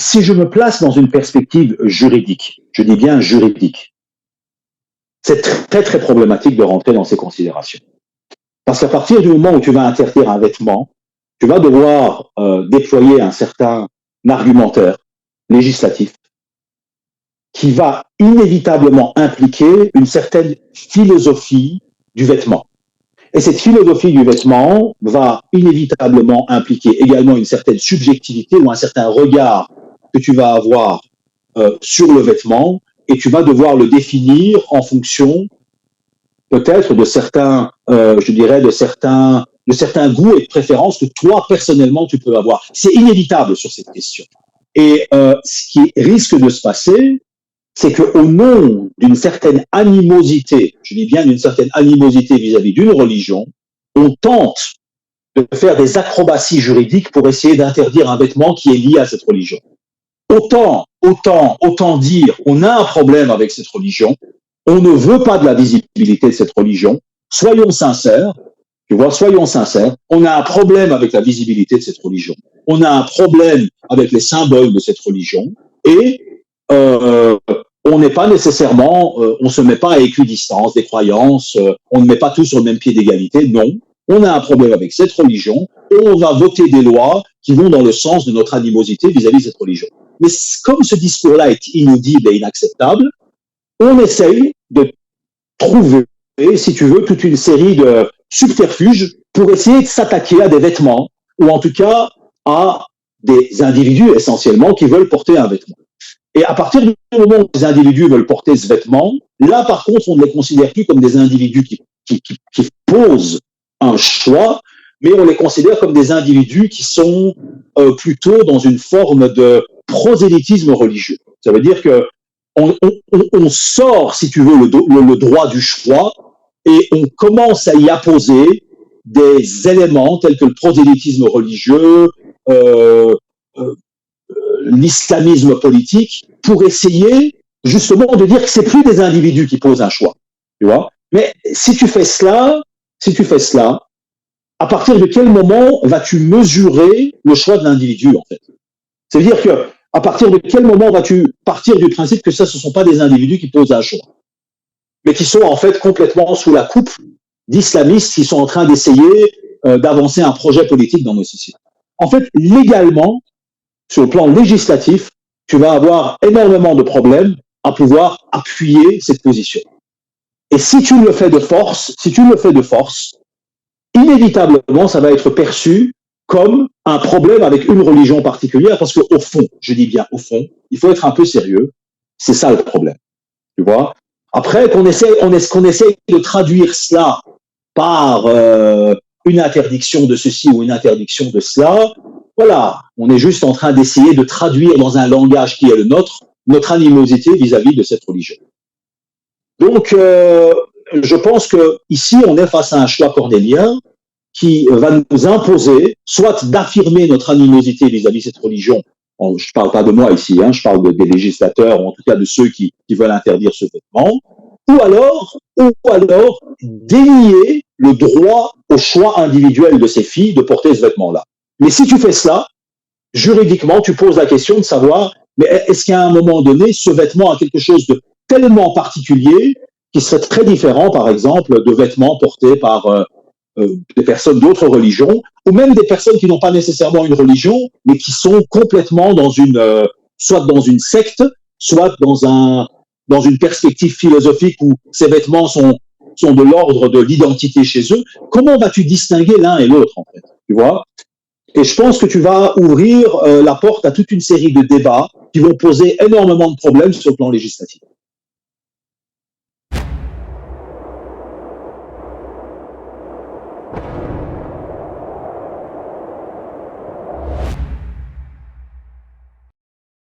si je me place dans une perspective juridique, je dis bien juridique, c'est très très problématique de rentrer dans ces considérations. Parce qu'à partir du moment où tu vas interdire un vêtement, tu vas devoir déployer un certain argumentaire législatif qui va inévitablement impliquer une certaine philosophie du vêtement. Et cette philosophie du vêtement va inévitablement impliquer également une certaine subjectivité ou un certain regard que tu vas avoir sur le vêtement, et tu vas devoir le définir en fonction peut-être de certains, je dirais, de certains goûts et de préférences que toi, personnellement, tu peux avoir. C'est inévitable sur cette question. Et ce qui risque de se passer, c'est qu'au nom d'une certaine animosité, je dis bien d'une certaine animosité vis-à-vis d'une religion, on tente de faire des acrobaties juridiques pour essayer d'interdire un vêtement qui est lié à cette religion. Autant dire, on a un problème avec cette religion, on ne veut pas de la visibilité de cette religion, soyons sincères, tu vois, soyons sincères, on a un problème avec la visibilité de cette religion, on a un problème avec les symboles de cette religion, et on n'est pas nécessairement, on se met pas à équidistance des croyances, on ne met pas tout sur le même pied d'égalité, non. On a un problème avec cette religion et on va voter des lois qui vont dans le sens de notre animosité vis-à-vis de cette religion. Mais comme ce discours-là est inaudible et inacceptable, on essaye de trouver, si tu veux, toute une série de subterfuges pour essayer de s'attaquer à des vêtements, ou en tout cas à des individus essentiellement qui veulent porter un vêtement. Et à partir du moment où les individus veulent porter ce vêtement, là par contre on ne les considère plus comme des individus qui posent un choix, mais on les considère comme des individus qui sont plutôt dans une forme de prosélytisme religieux. Ça veut dire que on sort, si tu veux, le droit du choix et on commence à y apposer des éléments tels que le prosélytisme religieux, l'islamisme politique, pour essayer justement de dire que c'est plus des individus qui posent un choix, tu vois. Mais si tu fais cela, à partir de quel moment vas-tu mesurer le choix de l'individu, en fait? C'est-à-dire que à partir de quel moment vas-tu partir du principe que ça, ce ne sont pas des individus qui posent un choix, mais qui sont en fait complètement sous la coupe d'islamistes qui sont en train d'essayer d'avancer un projet politique dans nos sociétés. En fait, légalement, sur le plan législatif, tu vas avoir énormément de problèmes à pouvoir appuyer cette position. Et si tu le fais de force, inévitablement, ça va être perçu comme un problème avec une religion particulière, parce qu'au fond, je dis bien au fond, il faut être un peu sérieux, c'est ça le problème, tu vois. Après, qu'on essaie de traduire cela par une interdiction de ceci ou une interdiction de cela, voilà, on est juste en train d'essayer de traduire dans un langage qui est le nôtre, notre animosité vis-à-vis de cette religion. Donc, je pense que ici, on est face à un choix cornélien qui va nous imposer soit d'affirmer notre animosité vis-à-vis de cette religion. Je ne parle pas de moi ici, je parle des législateurs, ou en tout cas de ceux qui veulent interdire ce vêtement, ou alors dénier le droit au choix individuel de ces filles de porter ce vêtement-là. Mais si tu fais cela, juridiquement, tu poses la question de savoir, mais est-ce qu'à un moment donné, ce vêtement a quelque chose de tellement particulier qui serait très différent, par exemple, de vêtements portés par des personnes d'autres religions, ou même des personnes qui n'ont pas nécessairement une religion, mais qui sont complètement dans soit dans une secte, soit dans une perspective philosophique où ces vêtements sont de l'ordre de l'identité chez eux. Comment vas-tu distinguer l'un et l'autre, en fait, tu vois? Et je pense que tu vas ouvrir la porte à toute une série de débats qui vont poser énormément de problèmes sur le plan législatif.